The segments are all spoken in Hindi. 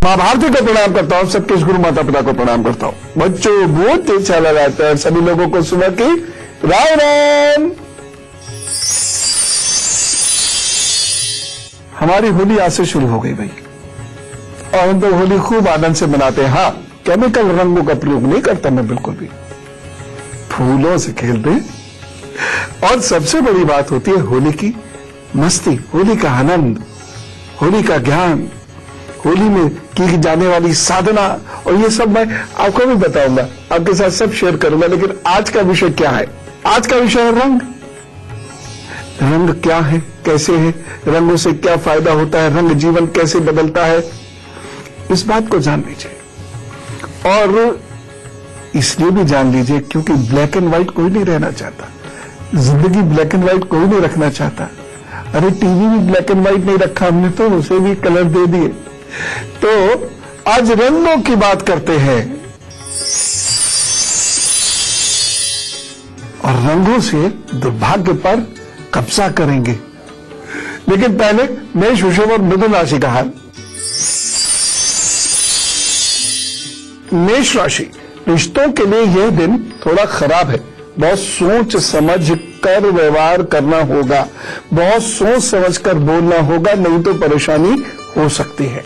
माँ भारती को प्रणाम करता हूँ, सबके गुरु माता पिता को प्रणाम करता हूँ। बच्चों बहुत अच्छा लगाता है सभी लोगों को सुबह की राम राम। हमारी होली आज से शुरू हो गई भाई, और हम तो होली खूब आनंद से मनाते हैं। हाँ, केमिकल रंगों का प्रयोग नहीं करता मैं बिल्कुल भी, फूलों से खेलते हैं। और सबसे बड़ी बात होती है होली की मस्ती, होली का आनंद, होली का ज्ञान, होली में की जाने वाली साधना, और ये सब मैं आपको भी बताऊंगा, आपके साथ सब शेयर करूंगा। लेकिन आज का विषय क्या है? आज का विषय है रंग। रंग क्या है, कैसे है, रंगों से क्या फायदा होता है, रंग जीवन कैसे बदलता है, इस बात को जान लीजिए। और इसलिए भी जान लीजिए क्योंकि ब्लैक एंड व्हाइट कोई नहीं रहना चाहता, जिंदगी ब्लैक एंड व्हाइट कोई नहीं रखना चाहता। अरे टीवी भी ब्लैक एंड व्हाइट नहीं रखा हमने, तो उसे भी कलर दे दिए। तो आज रंगों की बात करते हैं, और रंगों से दुर्भाग्य पर कब्जा करेंगे। लेकिन पहले मेष, वृषभ और मिथुन राशि का हाल। मेष राशि, रिश्तों के लिए यह दिन थोड़ा खराब है। बहुत सोच समझ कर व्यवहार करना होगा, बहुत सोच समझ कर बोलना होगा, नहीं तो परेशानी हो सकती है।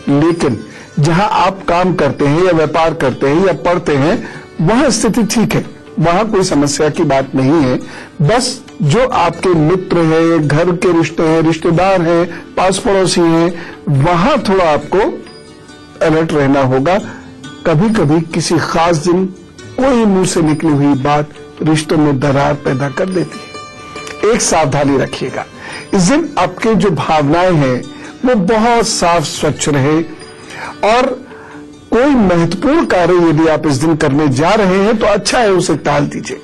लेकिन जहां आप काम करते हैं या व्यापार करते हैं या पढ़ते हैं, वहां स्थिति ठीक है, वहां कोई समस्या की बात नहीं है। बस जो आपके मित्र हैं, घर के रिश्ते हैं, रिश्तेदार हैं, पास पड़ोसी हैं, वहां थोड़ा आपको अलर्ट रहना होगा। कभी कभी किसी खास दिन कोई मुंह से निकली हुई बात रिश्तों में दरार पैदा कर देती है। एक सावधानी रखिएगा, इस दिन आपके जो भावनाएं हैं वो बहुत साफ स्वच्छ रहे। और कोई महत्वपूर्ण कार्य यदि आप इस दिन करने जा रहे हैं तो अच्छा है उसे टाल दीजिए।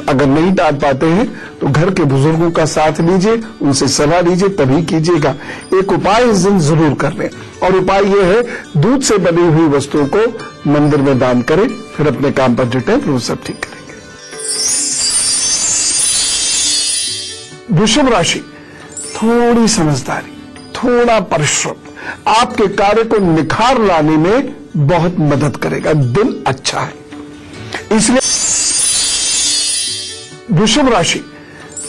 अगर नहीं टाल पाते हैं तो घर के बुजुर्गों का साथ लीजिए, उनसे सलाह लीजिए, तभी कीजिएगा। एक उपाय इस दिन जरूर कर लें, और उपाय यह है दूध से बनी हुई वस्तुओं को मंदिर में दान करें, फिर अपने काम पर जुटे, फिर वो सब ठीक करेंगे। वृषभ राशि, थोड़ी समझदारी, थोड़ा परिश्रम आपके कार्य को निखार लाने में बहुत मदद करेगा। दिन अच्छा है, इसलिए वृषभ राशि,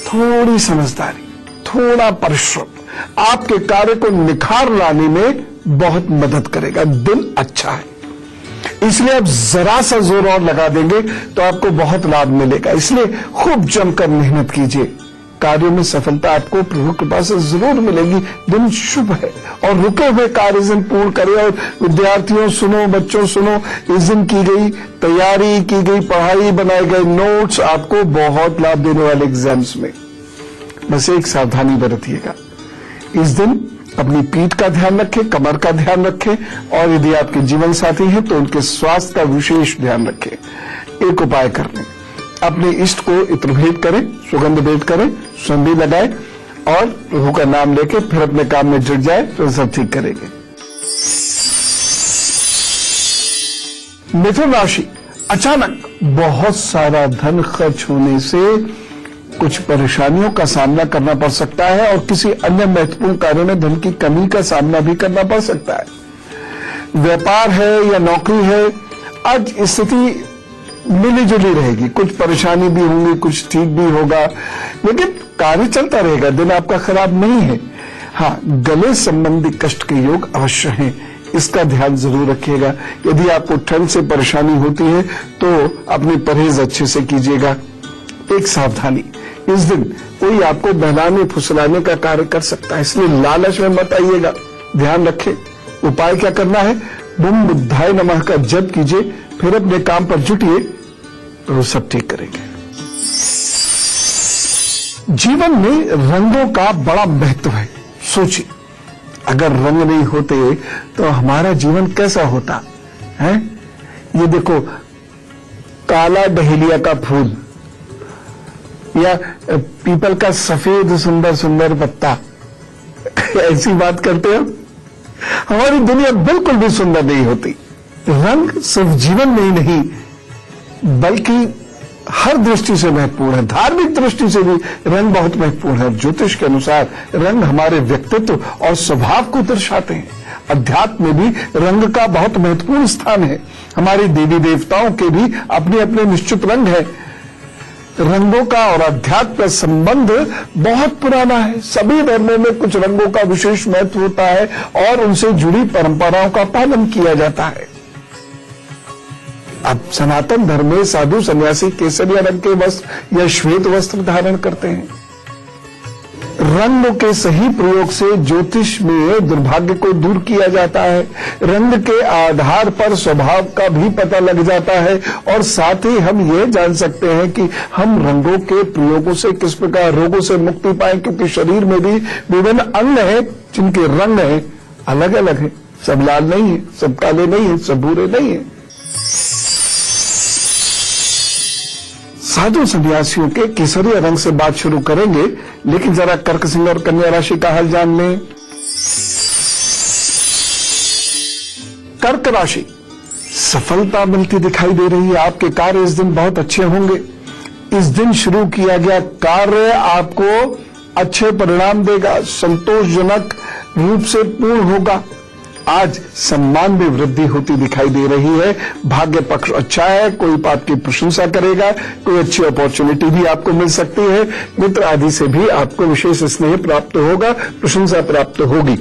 थोड़ी समझदारी, थोड़ा परिश्रम आपके कार्य को निखार लाने में बहुत मदद करेगा। दिन अच्छा है, इसलिए आप जरा सा जोर और लगा देंगे तो आपको बहुत लाभ मिलेगा। इसलिए खूब जमकर मेहनत कीजिए, कार्यों में सफलता आपको प्रभु कृपा से जरूर मिलेगी। दिन शुभ है, और रुके हुए कार्य इस दिन पूर्ण करें। और विद्यार्थियों सुनो, बच्चों सुनो, इस दिन की गई तैयारी, की गई पढ़ाई, बनाए गए नोट्स आपको बहुत लाभ देने वाले एग्जाम्स में। बस एक सावधानी बरतिएगा, इस दिन अपनी पीठ का ध्यान रखें, कमर का ध्यान रखें, और यदि आपके जीवन साथी हैं तो उनके स्वास्थ्य का विशेष ध्यान रखें। एक उपाय कर लें, अपने इष्ट को इत्र भेंट करें, सुगंध भेंट करें, संधि लगाए, और प्रभु का नाम लेके फिर अपने काम में जुट जाए, तो सब ठीक करेंगे। मिथुन राशि, अचानक बहुत सारा धन खर्च होने से कुछ परेशानियों का सामना करना पड़ सकता है, और किसी अन्य महत्वपूर्ण कार्य में धन की कमी का सामना भी करना पड़ सकता है। व्यापार है या नौकरी है, आज स्थिति मिली जुली रहेगी, कुछ परेशानी भी होंगी, कुछ ठीक भी होगा, लेकिन कार्य चलता रहेगा। दिन आपका खराब नहीं है। हाँ, गले संबंधी कष्ट के योग अवश्य हैं, इसका ध्यान जरूर रखिएगा। यदि आपको ठंड से परेशानी होती है तो अपनी परहेज अच्छे से कीजिएगा। एक सावधानी, इस दिन कोई आपको बहलाने फुसलाने का कार्य कर सकता है, इसलिए लालच में मत आइएगा, ध्यान रखें। उपाय क्या करना है, बुम बुद्धाय नमः का जप कीजिए, फिर अपने काम पर जुटिए, तो वो सब ठीक करेंगे। जीवन में रंगों का बड़ा महत्व है। सोचिए, अगर रंग नहीं होते तो हमारा जीवन कैसा होता है? ये देखो, काला डहेलिया का फूल या पीपल का सफेद सुंदर सुंदर पत्ता, ऐसी बात करते हो, हमारी दुनिया बिल्कुल भी सुंदर नहीं होती। रंग सिर्फ जीवन में ही नहीं बल्कि हर दृष्टि से महत्वपूर्ण है। धार्मिक दृष्टि से भी रंग बहुत महत्वपूर्ण है। ज्योतिष के अनुसार रंग हमारे व्यक्तित्व और स्वभाव को दर्शाते हैं। अध्यात्म में भी रंग का बहुत महत्वपूर्ण स्थान है। हमारे देवी देवताओं के भी अपने अपने निश्चित रंग है। रंगों का और अध्यात्म का संबंध बहुत पुराना है। सभी धर्मों में कुछ रंगों का विशेष महत्व होता है और उनसे जुड़ी परंपराओं का पालन किया जाता है। अब सनातन धर्म में साधु सन्यासी केसरिया रंग के वस्त्र या श्वेत वस्त्र धारण करते हैं। रंग के सही प्रयोग से ज्योतिष में दुर्भाग्य को दूर किया जाता है। रंग के आधार पर स्वभाव का भी पता लग जाता है और साथ ही हम ये जान सकते हैं कि हम रंगों के प्रयोगों से किस प्रकार रोगों से मुक्ति पाएं, क्योंकि शरीर में भी विभिन्न अंग हैं जिनके रंग हैं अलग अलग है। सब लाल नहीं है, सब काले नहीं है, सब भूरे नहीं है। साधु सन्यासियों के केसरिया रंग से बात शुरू करेंगे, लेकिन जरा कर्क सिंह और कन्या राशि का हाल जान लें। कर्क राशि, सफलता मिलती दिखाई दे रही है। आपके कार्य इस दिन बहुत अच्छे होंगे। इस दिन शुरू किया गया कार्य आपको अच्छे परिणाम देगा, संतोषजनक रूप से पूर्ण होगा। आज सम्मान में वृद्धि होती दिखाई दे रही है। भाग्य पक्ष अच्छा है, कोई आपकी प्रशंसा करेगा, कोई अच्छी अपॉर्चुनिटी भी आपको मिल सकती है। मित्र आदि से भी आपको विशेष स्नेह प्राप्त होगा, प्रशंसा प्राप्त होगी।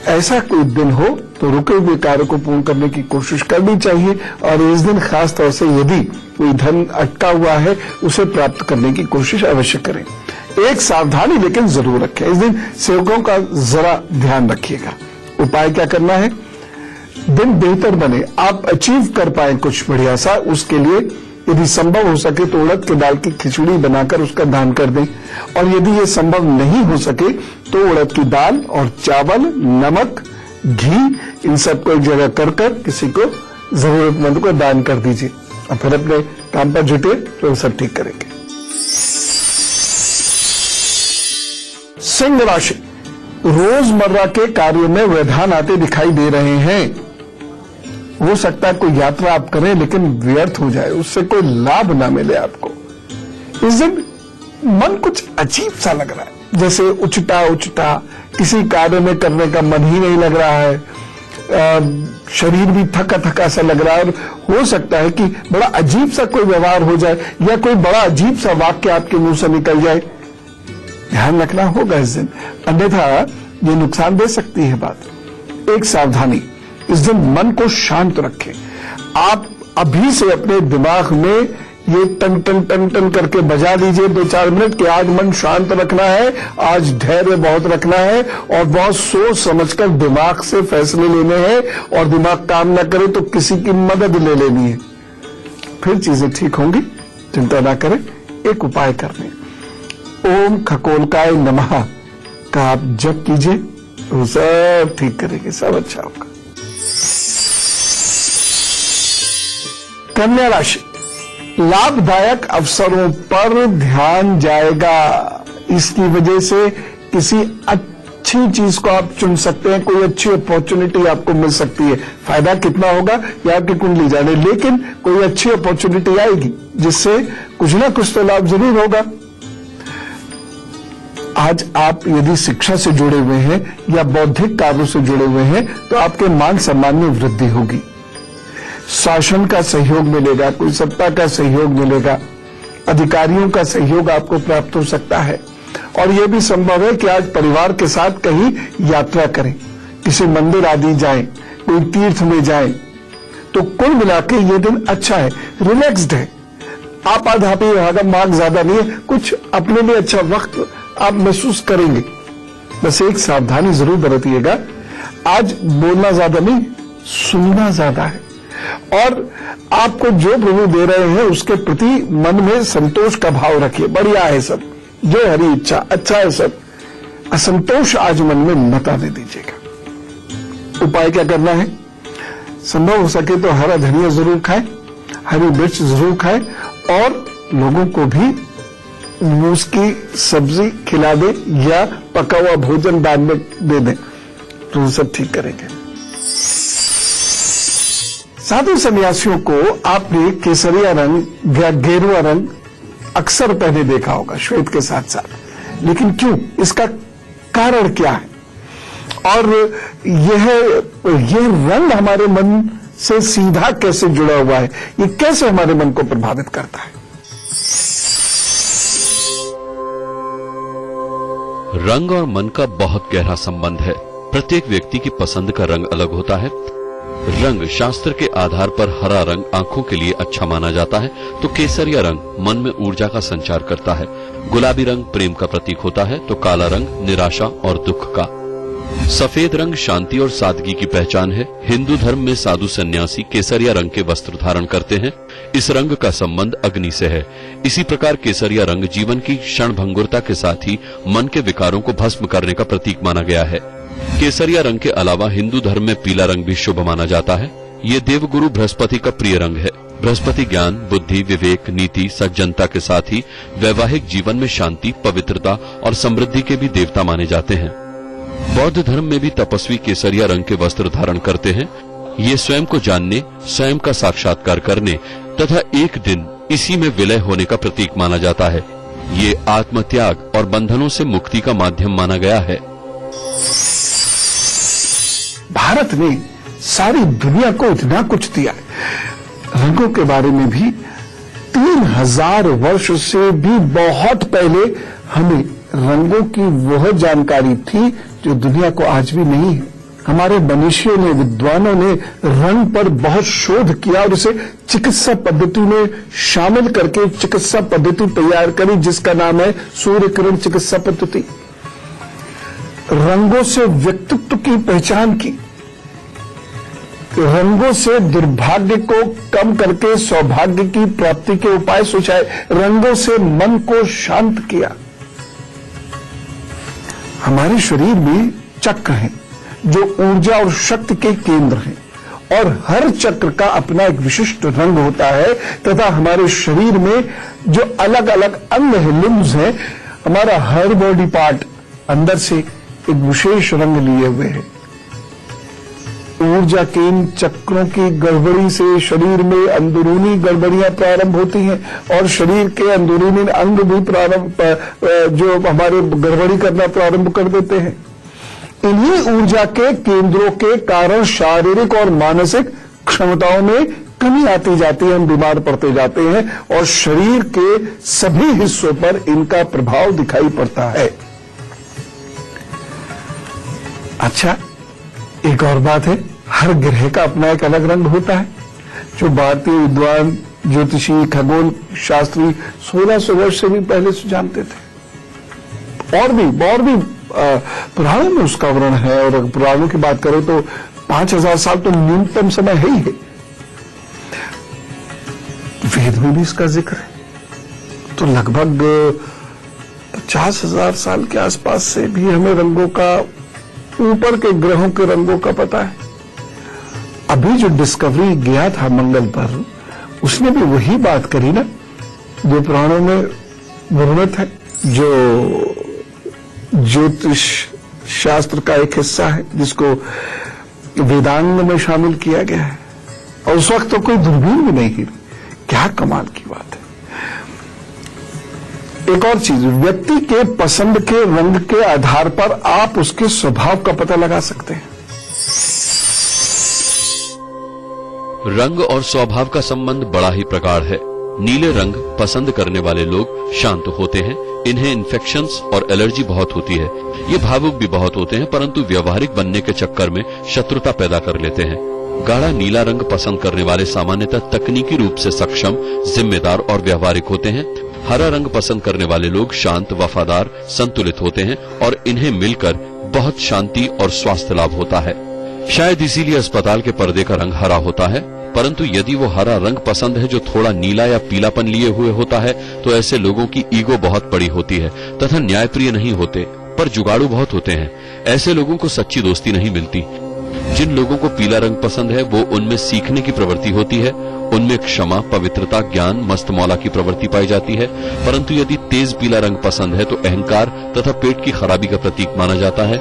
ऐसा कोई दिन हो तो रुके हुए कार्य को पूर्ण करने की कोशिश करनी चाहिए और इस दिन खास तौर से यदि कोई धन अटका हुआ है उसे प्राप्त करने की कोशिश अवश्य करें। एक सावधानी लेकिन जरूर रखें, इस दिन सेवकों का जरा ध्यान रखिएगा। उपाय क्या करना है? दिन बेहतर बने, आप अचीव कर पाए कुछ बढ़िया सा, उसके लिए यदि संभव हो सके तो उड़द के दाल की खिचड़ी बनाकर उसका दान कर दें। और यदि ये संभव नहीं हो सके तो उड़द की दाल और चावल, नमक, घी इन सबको एक जगह कर किसी को जरूरतमंद को दान कर दीजिए और फिर अपने काम पर जुटे तो सब ठीक करेंगे। सिंह राशि, रोजमर्रा के कार्यों में व्यवधान आते दिखाई दे रहे हैं। हो सकता है कोई यात्रा आप करें लेकिन व्यर्थ हो जाए, उससे कोई लाभ ना मिले आपको। इस दिन मन कुछ अजीब सा लग रहा है, जैसे उचटा किसी कार्य में करने का मन ही नहीं लग रहा है। शरीर भी थका सा लग रहा है और हो सकता है कि बड़ा अजीब सा कोई व्यवहार हो जाए या कोई बड़ा अजीब सा वाक्य आपके मुंह से निकल जाए। ध्यान रखना होगा इस दिन, अन्यथा ये नुकसान दे सकती है बात। एक सावधानी, इस दिन मन को शांत रखें। आप अभी से अपने दिमाग में ये टन टन टन टन करके बजा दीजिए 2-4 मिनट कि आज मन शांत रखना है, आज धैर्य बहुत रखना है और बहुत सोच समझकर दिमाग से फैसले लेने हैं और दिमाग काम ना करे तो किसी की मदद ले लेनी है, फिर चीजें ठीक होंगी। चिंता ना करें, एक उपाय करने, ओम खकोलकाय नमः का आप जप कीजिए तो सब ठीक करेंगे, सब अच्छा होगा। कन्या राशि, लाभदायक अवसरों पर ध्यान जाएगा। इसकी वजह से किसी अच्छी चीज को आप चुन सकते हैं, कोई अच्छी अपॉर्चुनिटी आपको मिल सकती है। फायदा कितना होगा यह आपकी कुंडली जाने, लेकिन कोई अच्छी अपॉर्चुनिटी आएगी जिससे कुछ ना कुछ तो लाभ जरूर होगा। आज आप यदि शिक्षा से जुड़े हुए हैं या बौद्धिक कार्यों से जुड़े हुए हैं तो आपके मान सम्मान में वृद्धि होगी। शासन का सहयोग मिलेगा, कोई सत्ता का सहयोग मिलेगा, अधिकारियों का सहयोग आपको प्राप्त हो सकता है। और यह भी संभव है कि आज परिवार के साथ कहीं यात्रा करें, किसी मंदिर आदि जाएं, कोई तीर्थ में जाएं। तो कुल मिला के ये दिन अच्छा है, रिलैक्स्ड है। आप आधापी मार्ग ज्यादा नहीं है, कुछ अपने लिए अच्छा वक्त आप महसूस करेंगे। बस एक सावधानी जरूर बरतिएगा, आज बोलना ज्यादा नहीं, सुनना ज्यादा है। और आपको जो प्रभु दे रहे हैं उसके प्रति मन में संतोष का भाव रखिए। बढ़िया है सब, जो हरी इच्छा, अच्छा है सब। असंतोष आज मन में मत आने दीजिएगा। उपाय क्या करना है? संभव हो सके तो हरा धनिया जरूर खाएं, हरी मिर्च जरूर खाएं और लोगों को भी मूस की सब्जी खिला दे या पका हुआ भोजन दान में दे दें तो सब ठीक करेंगे। साधु सन्यासियों को आपने केसरिया रंग या गेरुआ रंग अक्सर पहने देखा होगा श्वेत के साथ साथ, लेकिन क्यों? इसका कारण क्या है और यह रंग हमारे मन से सीधा कैसे जुड़ा हुआ है, ये कैसे हमारे मन को प्रभावित करता है? रंग और मन का बहुत गहरा संबंध है। प्रत्येक व्यक्ति की पसंद का रंग अलग होता है। रंग शास्त्र के आधार पर हरा रंग आंखों के लिए अच्छा माना जाता है, तो केसरिया रंग मन में ऊर्जा का संचार करता है। गुलाबी रंग प्रेम का प्रतीक होता है, तो काला रंग निराशा और दुख का। सफेद रंग शांति और सादगी की पहचान है। हिंदू धर्म में साधु सन्यासी केसरिया रंग के वस्त्र धारण करते हैं। इस रंग का संबंध अग्नि से है। इसी प्रकार केसरिया रंग जीवन की क्षणभंगुरता के साथ ही मन के विकारों को भस्म करने का प्रतीक माना गया है। केसरिया रंग के अलावा हिंदू धर्म में पीला रंग भी शुभ माना जाता है। ये देवगुरु बृहस्पति का प्रिय रंग है। बृहस्पति ज्ञान, बुद्धि, विवेक, नीति, सज्जनता के साथ ही वैवाहिक जीवन में शांति, पवित्रता और समृद्धि के भी देवता माने जाते हैं। बौद्ध धर्म में भी तपस्वी केसरिया रंग के वस्त्र धारण करते हैं। ये स्वयं को जानने, स्वयं का साक्षात्कार करने तथा एक दिन इसी में विलय होने का प्रतीक माना जाता है। ये आत्मत्याग और बंधनों से मुक्ति का माध्यम माना गया है। भारत ने सारी दुनिया को इतना कुछ दिया है। रंगों के बारे में भी 3000 वर्ष से भी बहुत पहले हमें रंगों की वह जानकारी थी जो दुनिया को आज भी नहीं है। हमारे मनुष्यों ने, विद्वानों ने रंग पर बहुत शोध किया और इसे चिकित्सा पद्धति में शामिल करके चिकित्सा पद्धति तैयार करी, जिसका नाम है सूर्य किरण चिकित्सा पद्धति। रंगों से व्यक्तित्व की पहचान की, रंगों से दुर्भाग्य को कम करके सौभाग्य की प्राप्ति के उपाय सुझाए, रंगों से मन को शांत किया। हमारे शरीर में चक्र हैं जो ऊर्जा और शक्ति के केंद्र हैं, और हर चक्र का अपना एक विशिष्ट रंग होता है तथा हमारे शरीर में जो अलग अलग अंग हैं, लिम्स हैं, हमारा हर बॉडी पार्ट अंदर से एक विशेष रंग लिए हुए है। ऊर्जा के इन चक्रों की गड़बड़ी से शरीर में अंदरूनी गड़बड़ियां प्रारंभ होती हैं और शरीर के अंदरूनी अंग भी जो हमारे गड़बड़ी करना प्रारंभ कर देते हैं। इन्हीं ऊर्जा के केंद्रों के कारण शारीरिक और मानसिक क्षमताओं में कमी आती जाती है, हम बीमार पड़ते जाते हैं और शरीर के सभी हिस्सों पर इनका प्रभाव दिखाई पड़ता है। अच्छा, एक और बात है, हर ग्रह का अपना एक अलग रंग होता है, जो भारतीय विद्वान, ज्योतिषी, खगोल शास्त्री 1600 वर्ष से भी पहले से जानते थे। और भी पुराणों में उसका वर्णन है, और पुराणों की बात करें तो 5000 साल तो न्यूनतम समय है ही है। वेद में भी इसका जिक्र है, तो लगभग 50,000 साल के आसपास से भी हमें रंगों का, ऊपर के ग्रहों के रंगों का पता है। अभी जो डिस्कवरी गया था मंगल पर, उसने भी वही बात करी ना जो पुराणों में वर्णित है, जो ज्योतिष शास्त्र का एक हिस्सा है, जिसको वेदांग में शामिल किया गया है। और उस वक्त तो कोई दूरबीन भी नहीं थी। क्या कमाल की बात है। एक और चीज, व्यक्ति के पसंद के रंग के आधार पर आप उसके स्वभाव का पता लगा सकते हैं। रंग और स्वभाव का संबंध बड़ा ही प्रगाढ़ है। नीले रंग पसंद करने वाले लोग शांत होते हैं। इन्हें इन्फेक्शंस और एलर्जी बहुत होती है। ये भावुक भी बहुत होते हैं, परंतु व्यवहारिक बनने के चक्कर में शत्रुता पैदा कर लेते हैं। गाढ़ा नीला रंग पसंद करने वाले सामान्यतः तकनीकी रूप से सक्षम, जिम्मेदार और व्यवहारिक होते हैं। हरा रंग पसंद करने वाले लोग शांत, वफादार, संतुलित होते हैं और इन्हें मिलकर बहुत शांति और स्वास्थ्य लाभ होता है। शायद इसीलिए अस्पताल के पर्दे का रंग हरा होता है। परंतु यदि वो हरा रंग पसंद है जो थोड़ा नीला या पीलापन लिए हुए होता है, तो ऐसे लोगों की ईगो बहुत बड़ी होती है तथा न्यायप्रिय नहीं होते, पर जुगाड़ू बहुत होते हैं। ऐसे लोगों को सच्ची दोस्ती नहीं मिलती। जिन लोगों को पीला रंग पसंद है, वो उनमें सीखने की प्रवृत्ति होती है, उनमें क्षमा, पवित्रता, ज्ञान, मस्त मौला की प्रवृत्ति पाई जाती है। परंतु यदि तेज पीला रंग पसंद है, तो अहंकार तथा पेट की खराबी का प्रतीक माना जाता है।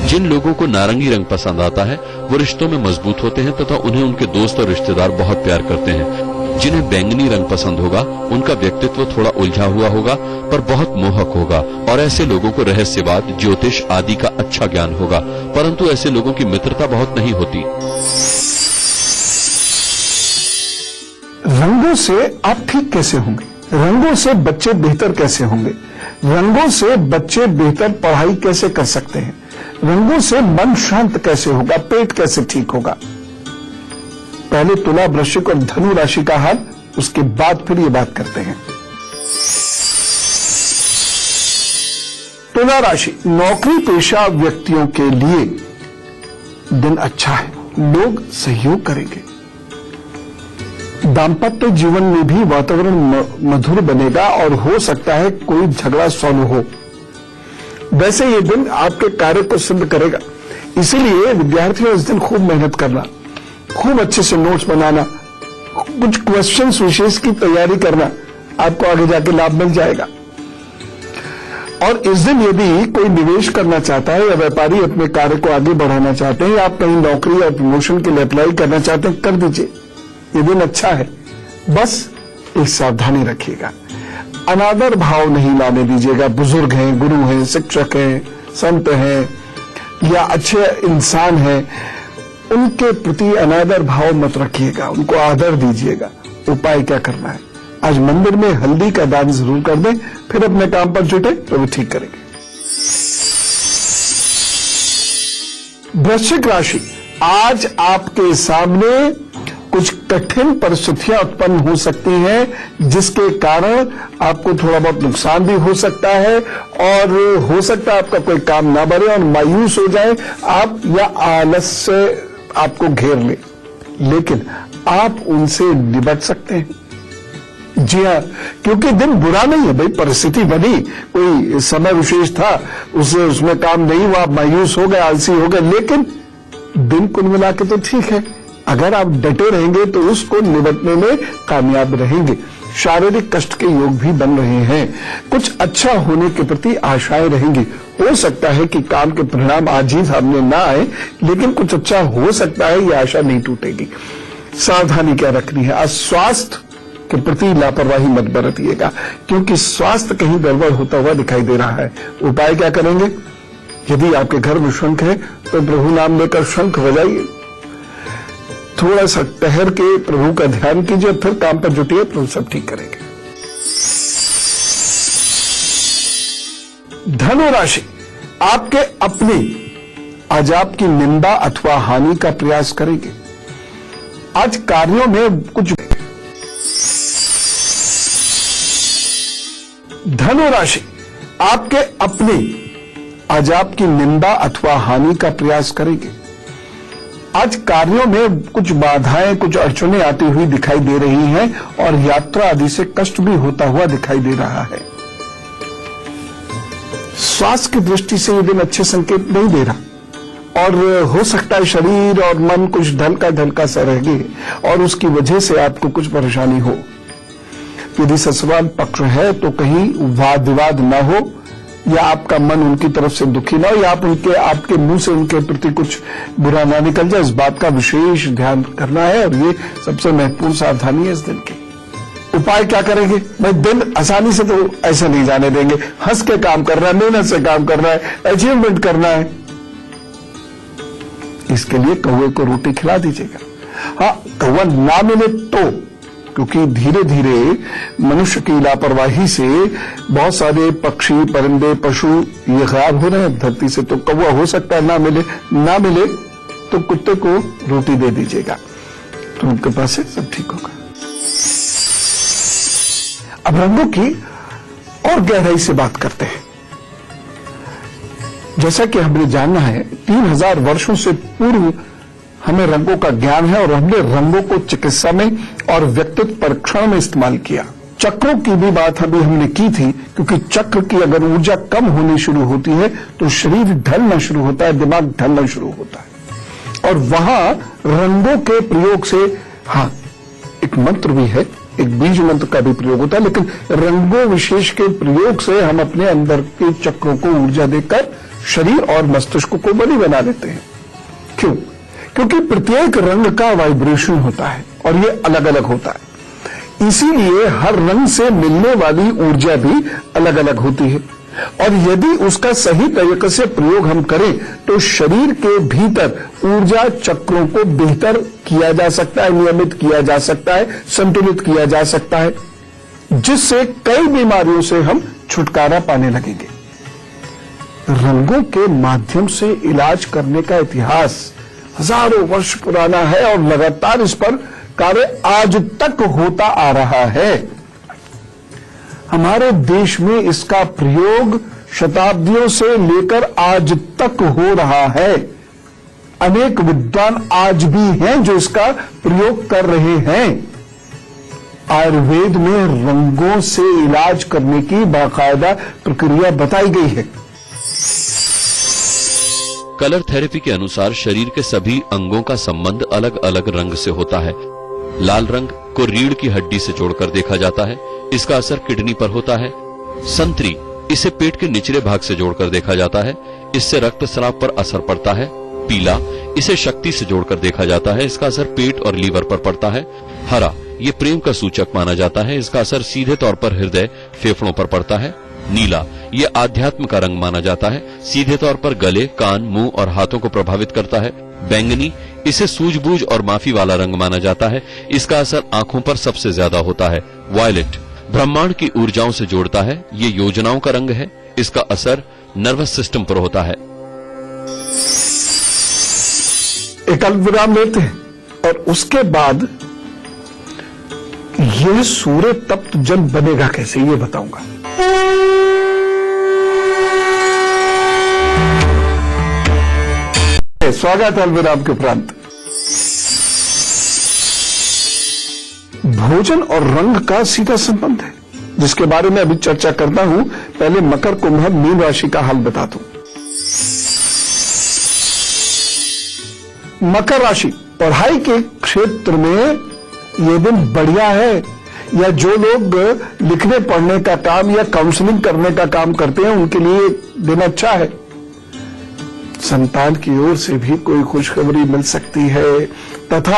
जिन लोगों को नारंगी रंग पसंद आता है, वो रिश्तों में मजबूत होते हैं तथा उन्हें उनके दोस्त और रिश्तेदार बहुत प्यार करते हैं। जिन्हें बैंगनी रंग पसंद होगा उनका व्यक्तित्व थोड़ा उलझा हुआ होगा पर बहुत मोहक होगा और ऐसे लोगों को रहस्यवाद, ज्योतिष आदि का अच्छा ज्ञान होगा, परंतु ऐसे लोगों की मित्रता बहुत नहीं होती। रंगों से आप ठीक कैसे होंगे? रंगों से बच्चे बेहतर कैसे होंगे? रंगों से बच्चे बेहतर पढ़ाई कैसे कर सकते हैं? रंगों से मन शांत कैसे होगा? पेट कैसे ठीक होगा? पहले तुला, वृश्चिक और धनु राशि का हाल, उसके बाद फिर ये बात करते हैं। तुला राशि, नौकरी पेशा व्यक्तियों के लिए दिन अच्छा है, लोग सहयोग करेंगे। दांपत्य जीवन में भी वातावरण मधुर बनेगा और हो सकता है कोई झगड़ा सॉल्व हो। वैसे ये दिन आपके कार्य को सिद्ध करेगा, इसीलिए विद्यार्थियों इस दिन खूब मेहनत करना, खूब अच्छे से नोट्स बनाना, कुछ क्वेश्चंस विशेष की तैयारी करना, आपको आगे जाके लाभ मिल जाएगा। और इस दिन यदि कोई निवेश करना चाहता है या व्यापारी अपने कार्य को आगे बढ़ाना चाहते हैं या आप कहीं नौकरी या प्रमोशन के लिए अप्लाई करना चाहते हैं, कर दीजिए, ये दिन अच्छा है। बस एक सावधानी रखिएगा, अनादर भाव नहीं लाने दीजिएगा। बुजुर्ग हैं, गुरु हैं, शिक्षक हैं, संत हैं या अच्छे इंसान हैं, उनके प्रति अनादर भाव मत रखिएगा, उनको आदर दीजिएगा। उपाय क्या करना है? आज मंदिर में हल्दी का दान जरूर कर दें, फिर अपने काम पर जुटे तो वो ठीक करेंगे। वृश्चिक राशि, आज आपके सामने कुछ कठिन परिस्थितियां उत्पन्न हो सकती हैं, जिसके कारण आपको थोड़ा बहुत नुकसान भी हो सकता है और हो सकता है आपका कोई काम ना बढ़े और मायूस हो जाए आप या आलस से आपको घेर ले, लेकिन आप उनसे निपट सकते हैं। जी हाँ, क्योंकि दिन बुरा नहीं है भाई, परिस्थिति बनी, कोई समय विशेष था, उसमें काम नहीं हुआ, आप मायूस हो गए, आलसी हो गए, लेकिन दिन कुल मिला के तो ठीक है। अगर आप डटे रहेंगे तो उसको निपटने में कामयाब रहेंगे। शारीरिक कष्ट के योग भी बन रहे हैं, कुछ अच्छा होने के प्रति आशाएं रहेंगी। हो सकता है कि काम के परिणाम आज ही सामने ना आए, लेकिन कुछ अच्छा हो सकता है, ये आशा नहीं टूटेगी। सावधानी क्या रखनी है? आज स्वास्थ्य के प्रति लापरवाही मत बरतिएगा, क्योंकि स्वास्थ्य कहीं गड़बड़ होता हुआ दिखाई दे रहा है। उपाय क्या करेंगे? यदि आपके घर में शंख है तो प्रभु नाम लेकर शंख बजाइए, थोड़ा सा ठहर के प्रभु का ध्यान कीजिए, फिर काम पर जुटिए, तो सब ठीक करेंगे। धनु राशि, आपके अपने आज आपकी निंदा अथवा हानि का प्रयास करेंगे। आज कार्यों में कुछ। धनु राशि, आपके अपने आज आपकी निंदा अथवा हानि का प्रयास करेंगे। आज कार्यों में कुछ बाधाएं, कुछ अड़चनें आती हुई दिखाई दे रही हैं और यात्रा आदि से कष्ट भी होता हुआ दिखाई दे रहा है। स्वास्थ्य की दृष्टि से ये दिन अच्छे संकेत नहीं दे रहा और हो सकता है शरीर और मन कुछ ढलका सा रहे और उसकी वजह से आपको कुछ परेशानी हो। यदि ससुराल पक्ष है तो कहीं वाद विवाद न हो या आपका मन उनकी तरफ से दुखी ना हो या आपके मुंह से उनके प्रति कुछ बुरा ना निकल जाए, इस बात का विशेष ध्यान करना है और ये सबसे महत्वपूर्ण सावधानी है इस दिन की। उपाय क्या करेंगे? भाई दिन आसानी से तो ऐसे नहीं जाने देंगे, हंस के काम करना है, मेहनत से काम करना है, अचीवमेंट करना है। इसके लिए कौवे को रोटी खिला दीजिएगा। हाँ, कौवा ना मिले तो, क्योंकि धीरे धीरे मनुष्य की लापरवाही से बहुत सारे पक्षी, परिंदे, पशु ये गायब हो रहे हैं धरती से, तो कौवा हो सकता है ना मिले तो कुत्ते को रोटी दे दीजिएगा, तो उनके पास से सब ठीक होगा। अब रंगों की और गहराई से बात करते हैं। जैसा कि हमने जाना है 3000 वर्षों से पूर्व हमें रंगों का ज्ञान है और हमने रंगों को चिकित्सा में और व्यक्तित्व परीक्षण में इस्तेमाल किया। चक्रों की भी बात अभी हमने की थी, क्योंकि चक्र की अगर ऊर्जा कम होनी शुरू होती है तो शरीर ढलना शुरू होता है, दिमाग ढलना शुरू होता है और वहां रंगों के प्रयोग से, हाँ एक मंत्र भी है, एक बीज मंत्र का भी प्रयोग होता है, लेकिन रंगों विशेष के प्रयोग से हम अपने अंदर के चक्रों को ऊर्जा देकर शरीर और मस्तिष्क को बली बना लेते हैं। क्यों? क्योंकि प्रत्येक रंग का वाइब्रेशन होता है और ये अलग अलग होता है। इसीलिए हर रंग से मिलने वाली ऊर्जा भी अलग अलग होती है और यदि उसका सही तरीके से प्रयोग हम करें तो शरीर के भीतर ऊर्जा चक्रों को बेहतर किया जा सकता है, नियमित किया जा सकता है, संतुलित किया जा सकता है, जिससे कई बीमारियों से हम छुटकारा पाने लगेंगे। रंगों के माध्यम से इलाज करने का इतिहास हजारों वर्ष पुराना है और लगातार इस पर कार्य आज तक होता आ रहा है। हमारे देश में इसका प्रयोग शताब्दियों से लेकर आज तक हो रहा है। अनेक विद्वान आज भी हैं जो इसका प्रयोग कर रहे हैं। आयुर्वेद में रंगों से इलाज करने की बाकायदा प्रक्रिया बताई गई है। कलर थेरेपी के अनुसार शरीर के सभी अंगों का संबंध अलग अलग रंग से होता है। लाल रंग को रीढ़ की हड्डी से जोड़कर देखा जाता है, इसका असर किडनी पर होता है। संतरी इसे पेट के निचले भाग से जोड़कर देखा जाता है, इससे रक्तस्राव पर असर पड़ता है। पीला इसे शक्ति से जोड़कर देखा जाता है, इसका असर पेट और लीवर पर पड़ता है। हरा ये प्रेम का सूचक माना जाता है, इसका असर सीधे तौर पर हृदय फेफड़ों पर पड़ता है। नीला ये आध्यात्म का रंग माना जाता है, सीधे तौर पर गले, कान, मुंह और हाथों को प्रभावित करता है। बैंगनी इसे सूझबूझ और माफी वाला रंग माना जाता है, इसका असर आंखों पर सबसे ज्यादा होता है। वायलेट ब्रह्मांड की ऊर्जाओं से जोड़ता है, ये योजनाओं का रंग है, इसका असर नर्वस सिस्टम पर होता है। एक अल्प विराम लेते हैं और उसके बाद यह सूर्य तप्त जल बनेगा कैसे ये बताऊंगा। स्वागत है अल्विराम के उपरांत। भोजन और रंग का सीधा संबंध है, जिसके बारे में अभी चर्चा करता हूं। पहले मकर, कुंभ, मीन राशि का हाल बता दूं। मकर राशि, पढ़ाई के क्षेत्र में यह दिन बढ़िया है, या जो लोग लिखने पढ़ने का काम या काउंसलिंग करने का काम करते हैं उनके लिए दिन अच्छा है। संतान की ओर से भी कोई खुशखबरी मिल सकती है तथा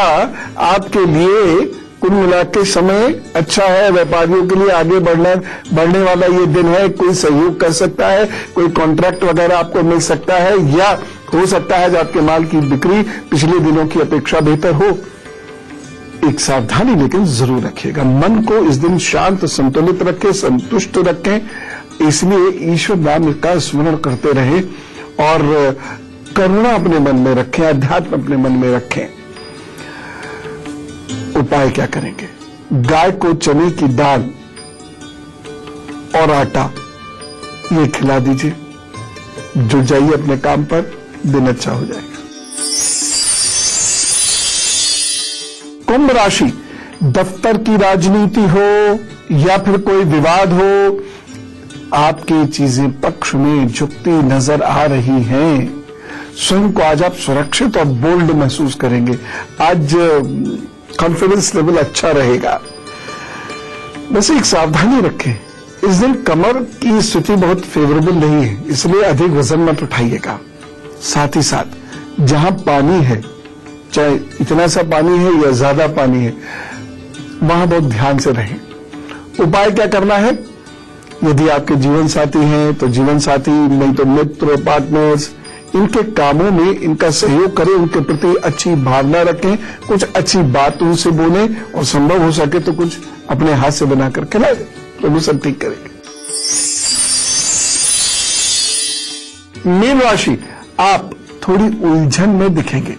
आपके लिए कुल मिला के समय अच्छा है। व्यापारियों के लिए आगे बढ़ने वाला ये दिन है। कोई सहयोग कर सकता है, कोई कॉन्ट्रैक्ट वगैरह आपको मिल सकता है, या हो सकता है कि आपके माल की बिक्री पिछले दिनों की अपेक्षा बेहतर हो। एक सावधानी लेकिन जरूर रखिएगा, मन को इस दिन शांत संतुलित रखें, संतुष्ट रखें। इसलिए ईश्वर नाम का स्मरण करते रहें और करुणा अपने मन में रखें, अध्यात्म अपने मन में रखें। उपाय क्या करेंगे? गाय को चने की दाल और आटा ये खिला दीजिए, जुट जाइए अपने काम पर, दिन अच्छा हो जाएगा। कुंभ राशि, दफ्तर की राजनीति हो या फिर कोई विवाद हो, आपकी चीजें पक्ष में झुकती नजर आ रही हैं। स्वयं को आज आप सुरक्षित और बोल्ड महसूस करेंगे। आज कॉन्फिडेंस लेवल अच्छा रहेगा। बस एक सावधानी रखें, इस दिन कमर की स्थिति बहुत फेवरेबल नहीं है, इसलिए अधिक वजन मत उठाइएगा। साथ ही साथ जहां पानी है, चाहे इतना सा पानी है या ज्यादा पानी है, वहां बहुत ध्यान से रहें। उपाय क्या करना है? यदि आपके जीवन साथी हैं तो जीवन साथी, नहीं तो मित्र, पार्टनर्स, इनके कामों में इनका सहयोग करें, उनके प्रति अच्छी भावना रखें, कुछ अच्छी बात उनसे बोलें और संभव हो सके तो कुछ अपने हाथ से बनाकर खिलाएं, तो वो सब ठीक करेंगे। मीन राशि, आप थोड़ी उलझन में दिखेंगे।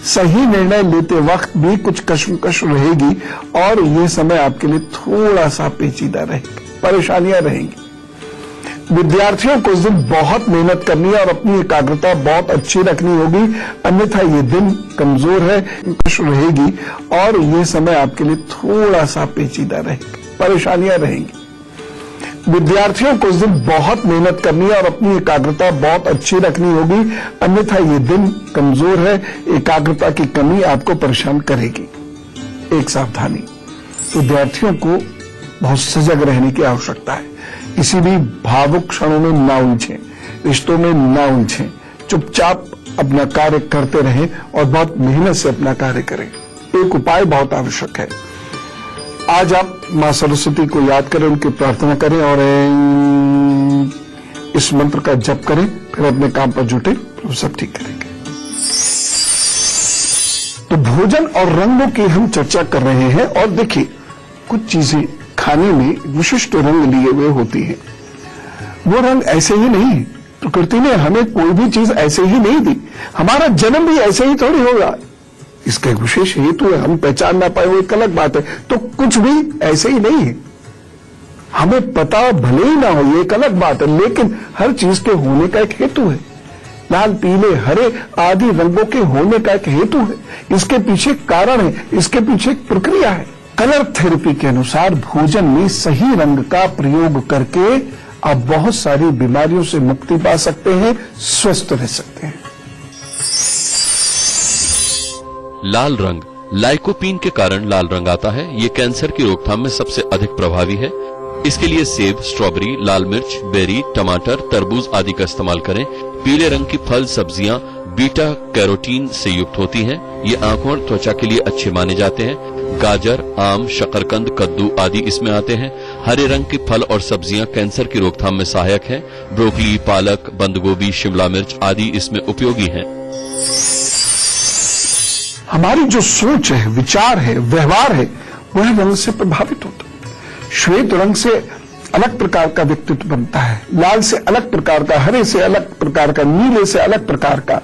सही निर्णय लेते वक्त भी कुछ कश्मकश रहेगी और ये समय आपके लिए थोड़ा सा पेचीदा रहेगा, परेशानियां रहेंगी। विद्यार्थियों को इस दिन बहुत मेहनत करनी है और अपनी एकाग्रता बहुत अच्छी रखनी होगी, अन्यथा ये दिन कमजोर है, कश रहेगी और ये समय आपके लिए थोड़ा सा पेचीदा रहेगा, परेशानियां रहेंगी। विद्यार्थियों को इस दिन बहुत मेहनत करनी है और अपनी एकाग्रता बहुत अच्छी रखनी होगी, अन्यथा ये दिन कमजोर है, एकाग्रता की कमी आपको परेशान करेगी। एक सावधानी, विद्यार्थियों को बहुत सजग रहने की आवश्यकता है। किसी भी भावुक क्षणों में ना उलझें, रिश्तों में ना उलझें, चुपचाप अपना कार्य करते रहें और बहुत मेहनत से अपना कार्य करें। एक उपाय बहुत आवश्यक है। आज आप मां सरस्वती को याद करें, उनकी प्रार्थना करें और इस मंत्र का जप करें, फिर अपने काम पर जुटे, तो सब ठीक करेंगे। तो भोजन और रंगों की हम चर्चा कर रहे हैं और देखिए कुछ चीजें खाने में विशिष्ट रंग लिए हुए होती हैं। वो रंग ऐसे ही नहीं, प्रकृति ने हमें कोई भी चीज ऐसे ही नहीं दी। हमारा जन्म भी ऐसे ही थोड़ी होगा, इसका एक विशेष हेतु है, हम पहचान ना पाए वो एक अलग बात है। तो कुछ भी ऐसे ही नहीं है, हमें पता भले ही ना हो ये एक अलग बात है, लेकिन हर चीज के होने का एक हेतु है। लाल, पीले, हरे आदि रंगों के होने का एक हेतु है, इसके पीछे कारण है, इसके पीछे एक प्रक्रिया है। कलर थेरेपी के अनुसार भोजन में सही रंग का प्रयोग करके आप बहुत सारी बीमारियों से मुक्ति पा सकते हैं, स्वस्थ रह सकते हैं। लाल रंग लाइकोपीन के कारण लाल रंग आता है। ये कैंसर की रोकथाम में सबसे अधिक प्रभावी है। इसके लिए सेब, स्ट्रॉबेरी, लाल मिर्च, बेरी, टमाटर, तरबूज आदि का इस्तेमाल करें। पीले रंग की फल सब्जियां बीटा कैरोटीन से युक्त होती हैं। ये आंखों और त्वचा के लिए अच्छे माने जाते हैं। गाजर, आम, शकरकंद, कद्दू आदि इसमें आते हैं। हरे रंग की फल और सब्जियां कैंसर की रोकथाम में सहायक हैं। ब्रोकली, पालक, बंद गोभी, शिमला मिर्च आदि इसमें उपयोगी हैं। हमारी जो सोच है, विचार है, व्यवहार है, वह रंग से प्रभावित होता है। श्वेत रंग से अलग प्रकार का व्यक्तित्व बनता है, लाल से अलग प्रकार का, हरे से अलग प्रकार का, नीले से अलग प्रकार का,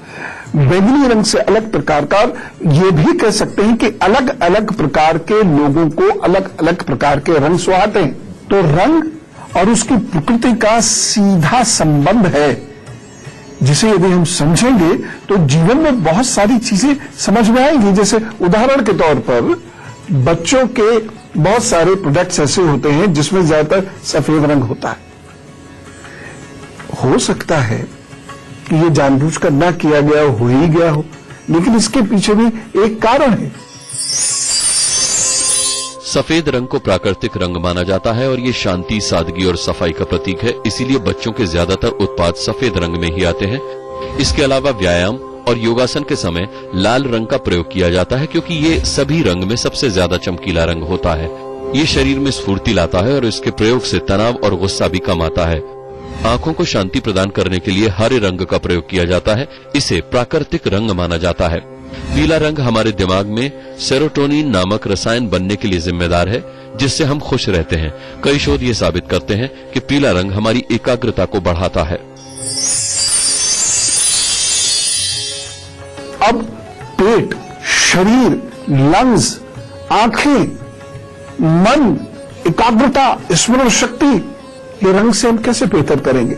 बैंगनी रंग से अलग प्रकार का। और ये भी कह सकते हैं कि अलग अलग प्रकार के लोगों को अलग अलग प्रकार के रंग सुहाते हैं। तो रंग और उसकी प्रकृति का सीधा संबंध है, जिसे यदि हम समझेंगे तो जीवन में बहुत सारी चीजें समझ में आएंगी। जैसे उदाहरण के तौर पर बच्चों के बहुत सारे प्रोडक्ट्स ऐसे होते हैं जिसमें ज्यादातर सफेद रंग होता है। हो सकता है कि ये जानबूझकर ना किया गया हो ही गया हो, लेकिन इसके पीछे भी एक कारण है। सफेद रंग को प्राकृतिक रंग माना जाता है और ये शांति, सादगी और सफाई का प्रतीक है। इसीलिए बच्चों के ज्यादातर उत्पाद सफेद रंग में ही आते हैं। इसके अलावा व्यायाम और योगासन के समय लाल रंग का प्रयोग किया जाता है, क्योंकि ये सभी रंग में सबसे ज्यादा चमकीला रंग होता है। ये शरीर में स्फूर्ति लाता है और इसके प्रयोग से तनाव और गुस्सा भी कम आता है। आंखों को शांति प्रदान करने के लिए हरे रंग का प्रयोग किया जाता है। इसे प्राकृतिक रंग माना जाता है। पीला रंग हमारे दिमाग में सेरोटोनिन नामक रसायन बनने के लिए जिम्मेदार है, जिससे हम खुश रहते हैं। कई शोध ये साबित करते हैं कि पीला रंग हमारी एकाग्रता को बढ़ाता है। अब पेट, शरीर, लंग्स, आंखें, मन, एकाग्रता, स्मरण शक्ति, ये रंग से हम कैसे बेहतर करेंगे,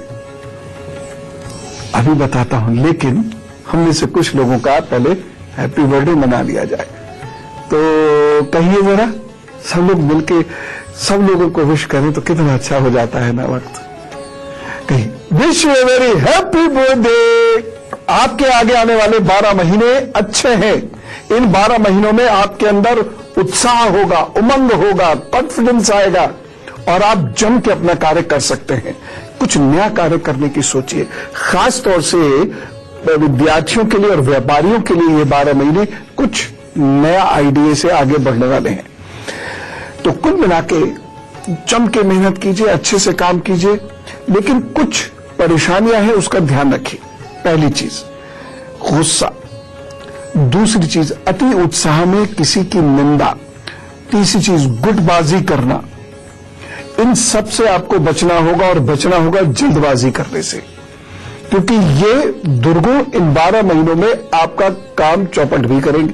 अभी बताता हूं। लेकिन हम में से कुछ लोगों का पहले हैप्पी बर्थडे मना लिया जाए। तो कहिए जरा, सब लोग मिलके सब लोगों को विश करें तो कितना अच्छा हो जाता है ना वक्त। कहीं wish you very happy birthday. आपके आगे आने वाले 12 महीने अच्छे हैं। इन 12 महीनों में आपके अंदर उत्साह होगा, उमंग होगा, कॉन्फिडेंस आएगा और आप जम के अपना कार्य कर सकते हैं। कुछ नया कार्य करने की सोचिए। खास तौर से विद्यार्थियों के लिए और व्यापारियों के लिए ये 12 महीने कुछ नया आइडिया से आगे बढ़ने वाले हैं। तो कुल मिला के जम के मेहनत कीजिए, अच्छे से काम कीजिए, लेकिन कुछ परेशानियां हैं उसका ध्यान रखिए। पहली चीज गुस्सा, दूसरी चीज अति उत्साह में किसी की निंदा, तीसरी चीज गुटबाजी करना। इन सब से आपको बचना होगा और बचना होगा जल्दबाजी करने से, क्योंकि ये दुर्गुण इन 12 महीनों में आपका काम चौपट भी करेंगे,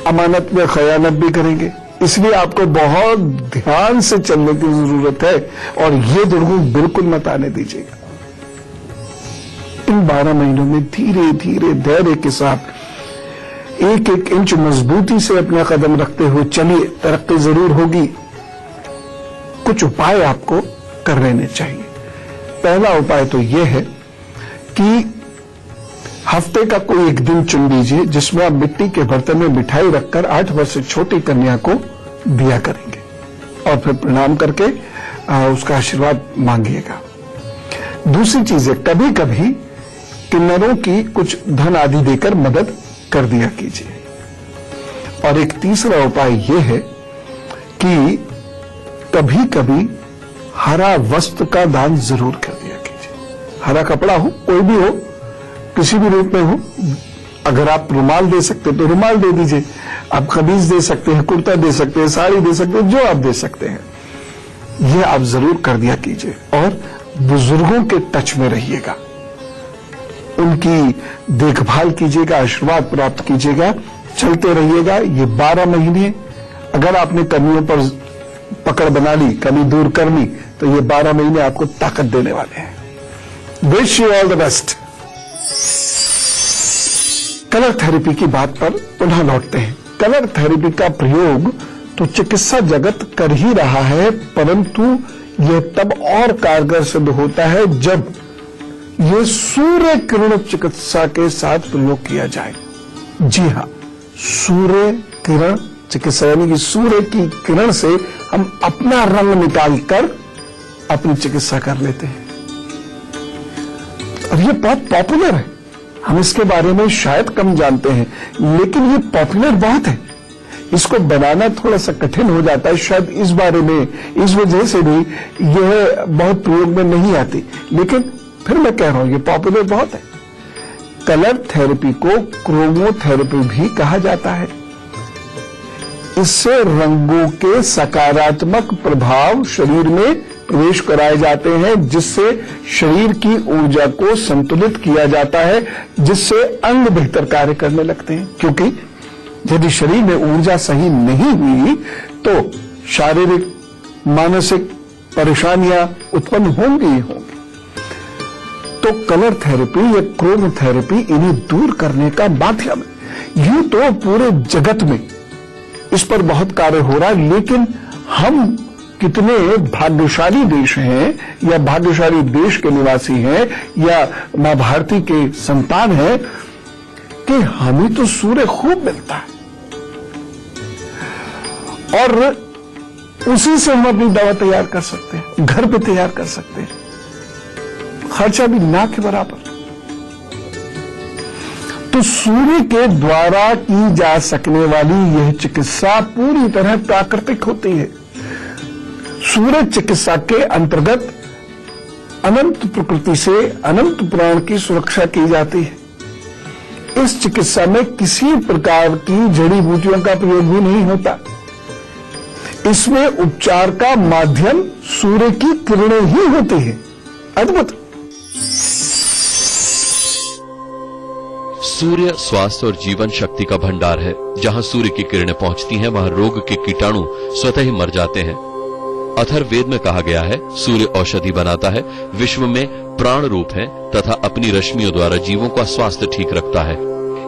अमानत में खयानत भी करेंगे। इसलिए आपको बहुत ध्यान से चलने की जरूरत है और ये दुर्गुण बिल्कुल मत आने दीजिएगा। इन 12 महीनों में धीरे धीरे धैर्य के साथ एक एक इंच मजबूती से अपना कदम रखते हुए चलिए, तरक्की जरूर होगी। कुछ उपाय आपको कर लेने चाहिए। पहला उपाय तो यह है कि हफ्ते का कोई एक दिन चुन लीजिए जिसमें आप मिट्टी के बर्तन में मिठाई रखकर 8 वर्ष से छोटी कन्या को दिया करेंगे और फिर प्रणाम करके उसका आशीर्वाद मांगिएगा। दूसरी चीज है, कभी कभी किन्नरों की कुछ धन आदि देकर मदद कर दिया कीजिए। और एक तीसरा उपाय यह है कि कभी कभी हरा वस्त्र का दान जरूर कर दिया कीजिए। हरा कपड़ा हो, कोई भी हो, किसी भी रूप में हो। अगर आप रुमाल दे सकते तो रुमाल दे दीजिए, आप कमीज दे सकते हैं, कुर्ता दे सकते हैं, साड़ी दे सकते हैं, जो आप दे सकते हैं, यह आप जरूर कर दिया कीजिए। और बुजुर्गों के टच में रहिएगा, उनकी देखभाल कीजिएगा, आशीर्वाद प्राप्त कीजिएगा, चलते रहिएगा। ये 12 महीने अगर आपने कमियों पर पकड़ बना ली, कमी दूर कर ली, तो ये 12 महीने आपको ताकत देने वाले हैं। Wish you all the best. Colour therapy की बात पर पुनः लौटते हैं। कलर थेरेपी का प्रयोग तो चिकित्सा जगत कर ही रहा है, परंतु यह तब और कारगर सिद्ध होता है जब यह सूर्य किरण चिकित्सा के साथ प्रयोग किया जाए। जी हां, सूर्य किरण चिकित्सा, यानी कि सूर्य की किरण से हम अपना रंग निकालकर अपनी चिकित्सा कर लेते हैं। और यह बहुत पॉपुलर है, हम इसके बारे में शायद कम जानते हैं, लेकिन ये पॉपुलर बहुत है। इसको बनाना थोड़ा सा कठिन हो जाता है, शायद इस बारे में, इस वजह से भी यह बहुत प्रयोग में नहीं आती। लेकिन फिर मैं कह रहा हूं, ये पॉपुलर बहुत है। कलर थेरेपी को क्रोमोथेरेपी भी कहा जाता है। इससे रंगों के सकारात्मक प्रभाव शरीर में प्रवेश कराए जाते हैं, जिससे शरीर की ऊर्जा को संतुलित किया जाता है, जिससे अंग बेहतर कार्य करने लगते हैं। क्योंकि यदि शरीर में ऊर्जा सही नहीं हुई तो शारीरिक मानसिक परेशानियां उत्पन्न होंगी ही होंगी। तो कलर थेरेपी या क्रोमोथेरेपी इन्हें दूर करने का माध्यम है। यूं तो पूरे जगत में इस पर बहुत कार्य हो रहा है, लेकिन हम कितने भाग्यशाली देश हैं, या भाग्यशाली देश के निवासी हैं, या मां भारती के संतान हैं कि हमें तो सूर्य खूब मिलता है और उसी से हम अपनी दवा तैयार कर सकते हैं, घर पे तैयार कर सकते हैं, खर्चा भी ना के बराबर। तो सूर्य के द्वारा की जा सकने वाली यह चिकित्सा पूरी तरह प्राकृतिक होती है। सूर्य चिकित्सा के अंतर्गत अनंत प्रकृति से अनंत प्राण की सुरक्षा की जाती है। इस चिकित्सा में किसी प्रकार की जड़ी बूटियों का प्रयोग भी नहीं होता। इसमें उपचार का माध्यम सूर्य की किरणें ही होती है। अद्भुत। सूर्य स्वास्थ्य और जीवन शक्ति का भंडार है। जहां सूर्य की किरणें पहुंचती हैं, वहां रोग के कीटाणु स्वतः ही मर जाते हैं। अथर्ववेद में कहा गया है, सूर्य औषधि बनाता है, विश्व में प्राण रूप है तथा अपनी रश्मियों द्वारा जीवों का स्वास्थ्य ठीक रखता है।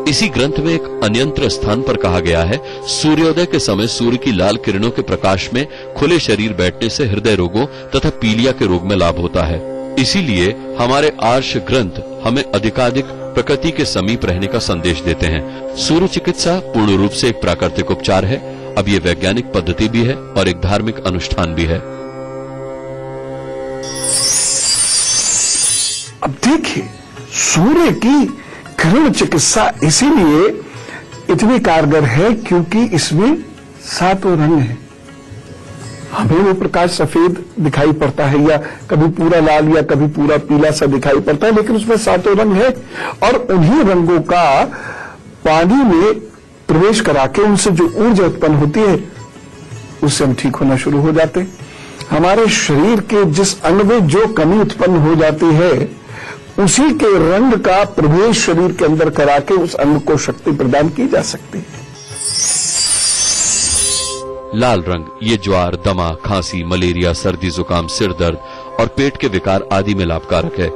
इसी ग्रंथ में एक अन्यंत्र स्थान पर कहा गया है, सूर्योदय के समय सूर्य की लाल किरणों के प्रकाश में खुले शरीर बैठने से हृदय रोगों तथा पीलिया के रोग में लाभ होता है। इसीलिए हमारे आर्ष ग्रंथ हमें अधिकाधिक प्रकृति के समीप रहने का संदेश देते हैं। सूर्य चिकित्सा पूर्ण रूप से एक प्राकृतिक उपचार है। अब ये वैज्ञानिक पद्धति भी है और एक धार्मिक अनुष्ठान भी है। अब देखिए, सूर्य की किरण चिकित्सा इसीलिए इतनी कारगर है क्योंकि इसमें 7 रंग हैं। हमें वो प्रकाश सफेद दिखाई पड़ता है, या कभी पूरा लाल या कभी पूरा पीला सा दिखाई पड़ता है, लेकिन उसमें 7 रंग है। और उन्हीं रंगों का पानी में प्रवेश करा के उनसे जो ऊर्जा उत्पन्न होती है, उससे हम ठीक होना शुरू हो जाते हैं। हमारे शरीर के जिस अंग में जो कमी उत्पन्न हो जाती है, उसी के रंग का प्रवेश शरीर के अंदर करा के उस अंग को शक्ति प्रदान की जा सकती है। लाल रंग ये ज्वार, दमा, खांसी, मलेरिया, सर्दी, जुकाम, सिर दर्द और पेट के विकार आदि में लाभकारक है।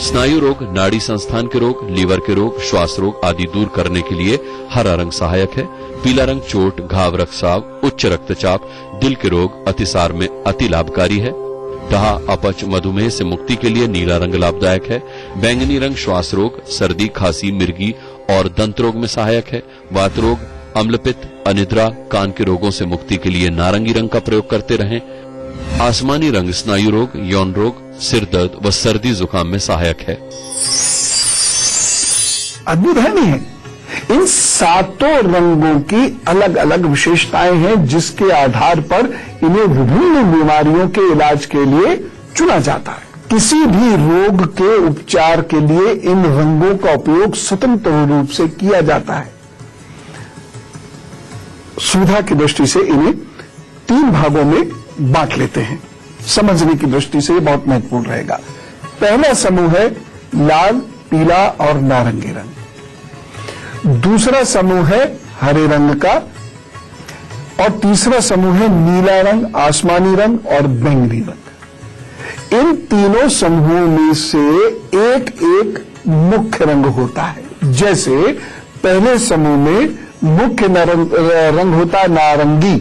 स्नायु रोग, नाड़ी संस्थान के रोग, लीवर के रोग, श्वास रोग आदि दूर करने के लिए हरा रंग सहायक है। पीला रंग चोट, घाव, रक्तस्राव, उच्च रक्तचाप, दिल के रोग, अतिसार में अति लाभकारी है। दहा, अपच, मधुमेह से मुक्ति के लिए नीला रंग लाभदायक है। बैंगनी रंग श्वास रोग, सर्दी, खांसी, मिर्गी और दंत रोग में सहायक है। वात रोग, अम्लपित्त, अनिद्रा, कान के रोगों से मुक्ति के लिए नारंगी रंग का प्रयोग करते रहें। आसमानी रंग स्नायु रोग, यौन रोग, सिर दर्द व सर्दी जुकाम में सहायक है। अद्भुत है नहीं है? इन सातों रंगों की अलग अलग विशेषताएं हैं जिसके आधार पर इन्हें विभिन्न बीमारियों के इलाज के लिए चुना जाता है। किसी भी रोग के उपचार के लिए इन रंगों का उपयोग स्वतंत्र रूप से किया जाता है। सुविधा की दृष्टि से इन्हें 3 भागों में बांट लेते हैं। समझने की दृष्टि से ये बहुत महत्वपूर्ण रहेगा। पहला समूह है लाल, पीला और नारंगी रंग। दूसरा समूह है हरे रंग का और तीसरा समूह है नीला रंग, आसमानी रंग और बैंगनी रंग। इन तीनों समूहों में से एक एक मुख्य रंग होता है। जैसे पहले समूह में मुख्य रंग होता है नारंगी,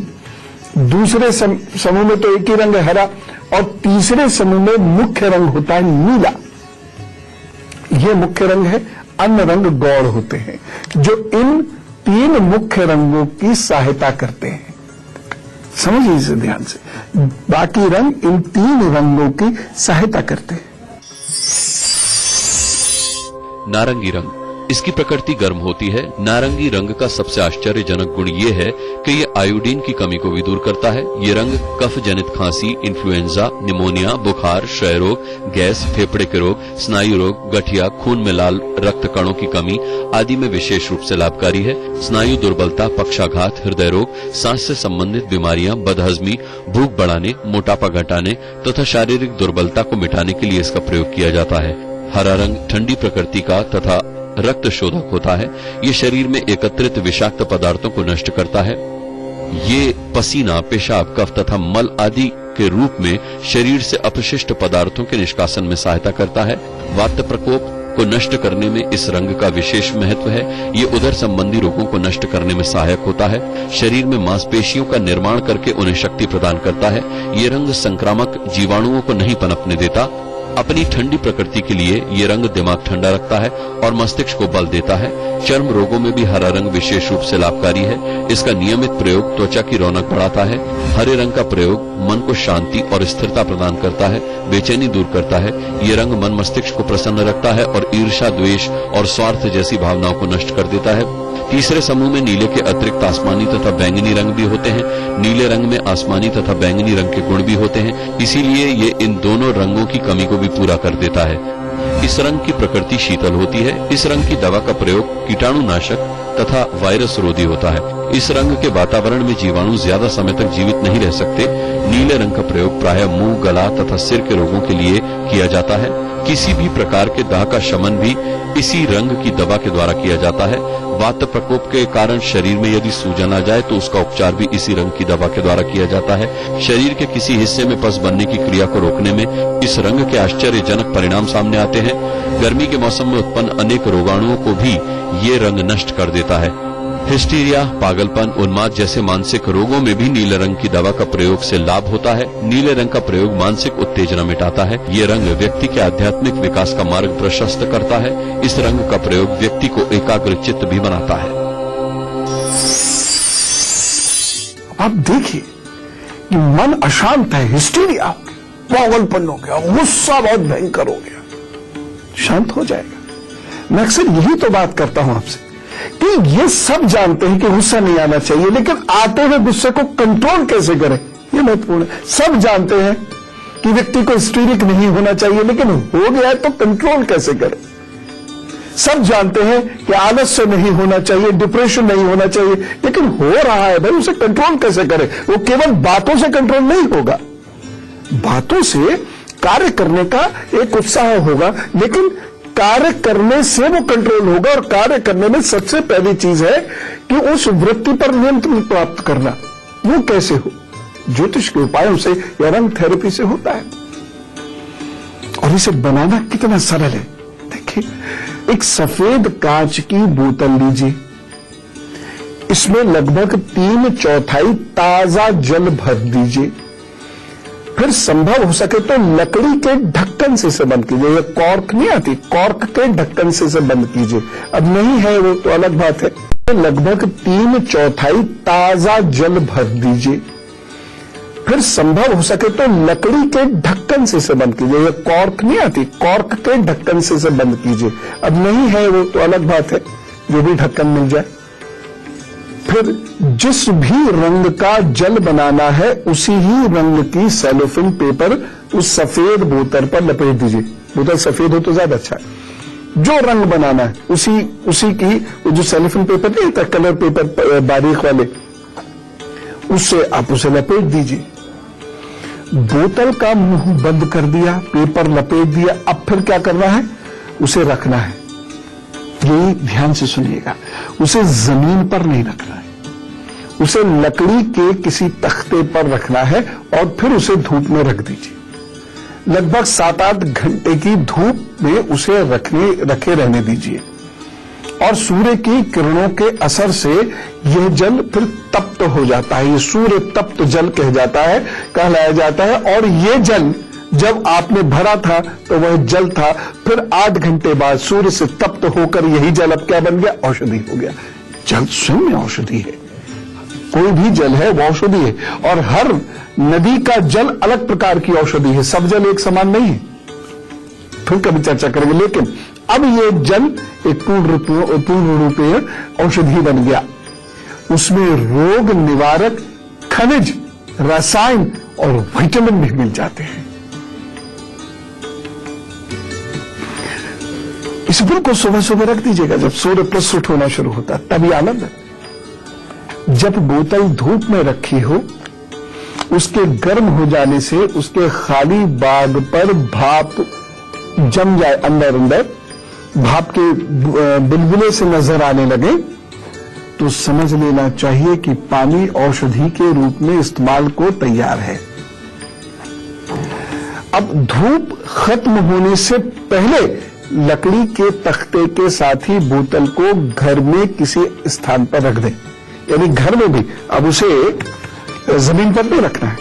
दूसरे समूह में तो एक ही रंग है हरा और तीसरे समूह में मुख्य रंग होता है नीला। यह मुख्य रंग है। अन्य रंग गौड़ होते हैं जो इन 3 मुख्य रंगों की सहायता करते हैं। समझिए इसे ध्यान से। बाकी रंग इन 3 रंगों की सहायता करते हैं। नारंगी रंग, इसकी प्रकृति गर्म होती है। नारंगी रंग का सबसे आश्चर्यजनक गुण यह है कि यह आयोडीन की कमी को भी दूर करता है। ये रंग कफ जनित खांसी, इन्फ्लुएंजा, निमोनिया, बुखार, क्षय रोग, गैस, फेफड़े के रोग, स्नायु रोग, गठिया, खून में लाल रक्त कणों की कमी आदि में विशेष रूप से लाभकारी है। स्नायु दुर्बलता, पक्षाघात, हृदय रोग, सांस से संबंधित बीमारियां, बदहजमी, भूख बढ़ाने, मोटापा घटाने तथा शारीरिक दुर्बलता को मिटाने के लिए इसका प्रयोग किया जाता है। हरा रंग ठंडी प्रकृति का तथा रक्त शोधक होता है। ये शरीर में एकत्रित विषाक्त पदार्थों को नष्ट करता है। ये पसीना, पेशाब, कफ तथा मल आदि के रूप में शरीर से अपशिष्ट पदार्थों के निष्कासन में सहायता करता है। वात प्रकोप को नष्ट करने में इस रंग का विशेष महत्व है। ये उदर संबंधी रोगों को नष्ट करने में सहायक होता है। शरीर में मांसपेशियों का निर्माण करके उन्हें शक्ति प्रदान करता है। ये रंग संक्रामक जीवाणुओं को नहीं पनपने देता। अपनी ठंडी प्रकृति के लिए ये रंग दिमाग ठंडा रखता है और मस्तिष्क को बल देता है। चर्म रोगों में भी हरा रंग विशेष रूप से लाभकारी है। इसका नियमित प्रयोग त्वचा की रौनक बढ़ाता है। हरे रंग का प्रयोग मन को शांति और स्थिरता प्रदान करता है, बेचैनी दूर करता है। ये रंग मन मस्तिष्क को प्रसन्न रखता है और ईर्ष्या, द्वेष और स्वार्थ जैसी भावनाओं को नष्ट कर देता है। तीसरे समूह में नीले के अतिरिक्त आसमानी तथा बैंगनी रंग भी होते हैं। नीले रंग में आसमानी तथा बैंगनी रंग के गुण भी होते हैं, इसीलिए ये इन दोनों रंगों की कमी को भी पूरा कर देता है। इस रंग की प्रकृति शीतल होती है। इस रंग की दवा का प्रयोग कीटाणुनाशक तथा वायरस रोधी होता है। इस रंग के वातावरण में जीवाणु ज्यादा समय तक जीवित नहीं रह सकते। नीले रंग का प्रयोग प्रायः मुंह, गला तथा सिर के रोगों के लिए किया जाता है। किसी भी प्रकार के दाह का शमन भी इसी रंग की दवा के द्वारा किया जाता है। वात प्रकोप के कारण शरीर में यदि सूजन आ जाए तो उसका उपचार भी इसी रंग की दवा के द्वारा किया जाता है। शरीर के किसी हिस्से में पस बनने की क्रिया को रोकने में इस रंग के आश्चर्यजनक परिणाम सामने आते हैं। गर्मी के मौसम में उत्पन्न अनेक रोगाणुओं को भी ये रंग नष्ट कर देता है। हिस्टीरिया, पागलपन, उन्माद जैसे मानसिक रोगों में भी नीले रंग की दवा का प्रयोग से लाभ होता है। नीले रंग का प्रयोग मानसिक उत्तेजना मिटाता है। ये रंग व्यक्ति के आध्यात्मिक विकास का मार्ग प्रशस्त करता है। इस रंग का प्रयोग व्यक्ति को एकाग्र चित्त भी बनाता है। आप देखिए कि मन अशांत है, हिस्टीरिया, पागलपन हो गया, गुस्सा बहुत भयंकर हो गया, शांत हो जाएगा। मैं अक्सर यही तो बात करता हूं आपसे कि ये सब जानते हैं कि गुस्सा नहीं आना चाहिए, लेकिन आते हुए गुस्से को कंट्रोल कैसे करें, ये महत्वपूर्ण है। सब जानते हैं कि व्यक्ति को हिस्टीरिक नहीं होना चाहिए, लेकिन हो गया है तो कंट्रोल कैसे करें। सब जानते हैं कि आलस्य नहीं होना चाहिए, डिप्रेशन नहीं होना चाहिए, लेकिन हो रहा है भाई, उसे कंट्रोल कैसे करें। वो केवल बातों से कंट्रोल नहीं होगा, बातों से कार्य करने का एक उत्साह होगा, लेकिन कार्य करने से वो कंट्रोल होगा। और कार्य करने में सबसे पहली चीज है कि उस वृत्ति पर नियंत्रण प्राप्त करना। वो कैसे हो? ज्योतिष के उपायों से या रंग थेरेपी से होता है। और इसे बनाना कितना सरल है। देखिए, एक सफेद कांच की बोतल लीजिए, इसमें लगभग 3/4 ताजा जल भर दीजिए। फिर संभव हो सके तो लकड़ी के ढक्कन से इसे बंद कीजिए। ये कॉर्क नहीं आती, कॉर्क के ढक्कन से इसे बंद कीजिए। अब नहीं है वो तो अलग बात है। लगभग 3/4 ताजा जल भर दीजिए। फिर संभव हो सके तो लकड़ी के ढक्कन से इसे बंद कीजिए। ये कॉर्क नहीं आती, कॉर्क के ढक्कन से इसे बंद कीजिए। अब नहीं है वो तो अलग बात है। जो भी ढक्कन मिल जाए। फिर जिस भी रंग का जल बनाना है उसी ही रंग की सेलोफिन पेपर उस सफेद बोतल पर लपेट दीजिए। बोतल सफेद हो तो ज्यादा अच्छा है। जो रंग बनाना है उसी की वो जो सेलोफिन पेपर नहीं होता, कलर पेपर बारीक वाले, उससे आप उसे लपेट दीजिए। बोतल का मुंह बंद कर दिया, पेपर लपेट दिया। अब फिर क्या करना है, उसे रखना है। यही ध्यान से सुनिएगा, उसे जमीन पर नहीं रखना है, उसे लकड़ी के किसी तख्ते पर रखना है और फिर उसे धूप में रख दीजिए। लगभग 7-8 घंटे की धूप में उसे रखे रहने दीजिए और सूर्य की किरणों के असर से यह जल फिर तप्त हो जाता है। ये सूर्य तप्त जल कहलाया जाता है। और यह जल जब आपने भरा था तो वह जल था, फिर 8 घंटे बाद सूर्य से तप्त होकर यही जल अब क्या बन गया, औषधि हो गया। जल स्वयं में औषधि है, कोई भी जल है वो औषधि है। और हर नदी का जल अलग प्रकार की औषधि है, सब जल एक समान नहीं है, फिर कभी चर्चा करेंगे। लेकिन अब ये जल एक पूर्ण रूपे औषधि बन गया। उसमें रोग निवारक खनिज, रसायन और विटामिन भी मिल जाते हैं। इस बुल को सुबह सुबह रख दीजिएगा, जब सूर्य प्रस्तुत होना शुरू होता है तभी आनंद है। जब बोतल धूप में रखी हो, उसके गर्म हो जाने से उसके खाली बाग पर भाप जम जाए, अंदर भाप के बुलबुले से नजर आने लगे, तो समझ लेना चाहिए कि पानी औषधि के रूप में इस्तेमाल को तैयार है। अब धूप खत्म होने से पहले लकड़ी के तख्ते के साथ ही बोतल को घर में किसी स्थान पर रख दें, यानी घर में भी। अब उसे जमीन पर नहीं रखना है,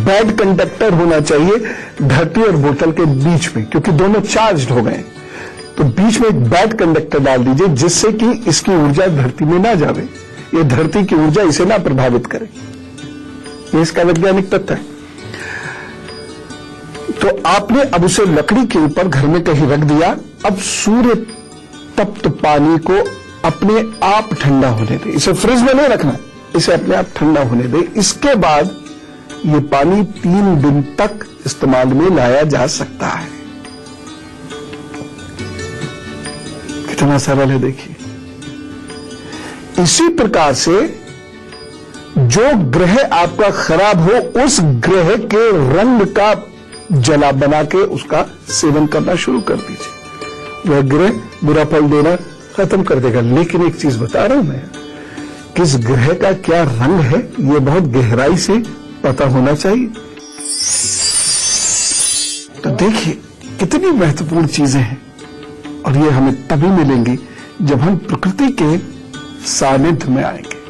बैड कंडक्टर होना चाहिए धरती और बोतल के बीच में, क्योंकि दोनों चार्ज्ड हो गए। तो बीच में एक बैड कंडक्टर डाल दीजिए जिससे कि इसकी ऊर्जा धरती में ना जावे, ये धरती की ऊर्जा इसे ना प्रभावित करे। ये इसका वैज्ञानिक तथ्य है। तो आपने अब उसे लकड़ी के ऊपर घर में कहीं रख दिया। अब सूर्य तप्त पानी को अपने आप ठंडा होने दे, इसे फ्रिज में नहीं रखना, इसे अपने आप ठंडा होने दे। इसके बाद ये पानी 3 दिन तक इस्तेमाल में लाया जा सकता है। कितना सरल है देखिए। इसी प्रकार से जो ग्रह आपका खराब हो, उस ग्रह के रंग का जला बना के उसका सेवन करना शुरू कर दीजिए। वह ग्रह बुरा फल देना खत्म कर देगा। लेकिन एक चीज बता रहा हूं मैं, किस ग्रह का क्या रंग है यह बहुत गहराई से पता होना चाहिए। तो देखिए कितनी महत्वपूर्ण चीजें हैं, और ये हमें तभी मिलेंगी जब हम प्रकृति के सानिध्य में आएंगे।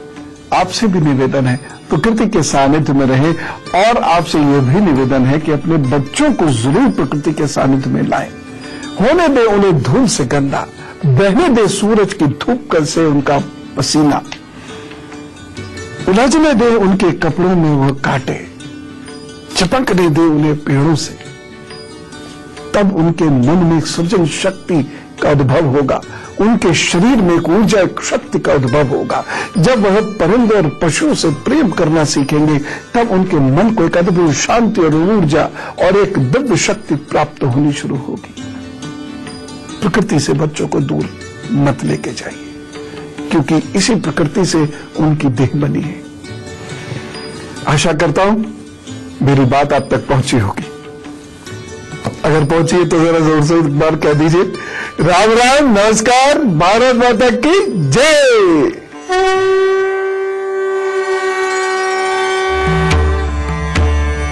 आपसे भी निवेदन है प्रकृति के सानिध्य में रहें, और आपसे यह भी निवेदन है कि अपने बच्चों को जरूर प्रकृति के सानिध्य में लाएं। होने दे उन्हें धूल से गंदा, बहने दे सूरज की धूप कल से उनका पसीना, उलझने दे उनके कपड़ों में वह कांटे, चिपकने दे उन्हें पेड़ों से। तब उनके मन में सृजन शक्ति का उद्भव होगा, उनके शरीर में एक ऊर्जा, एक शक्ति का उद्भव होगा। जब वह परिंदे और पशुओं से प्रेम करना सीखेंगे, तब उनके मन को एक अद्भुत शांति और ऊर्जा और एक दिव्य शक्ति प्राप्त होनी शुरू होगी। प्रकृति से बच्चों को दूर मत लेके जाइए, क्योंकि इसी प्रकृति से उनकी देह बनी है। आशा करता हूं मेरी बात आप तक पहुंची होगी। अगर पहुंची है तो जरा जोर से एक बार कह दीजिए, राम राम, नमस्कार, भारत माता की जय।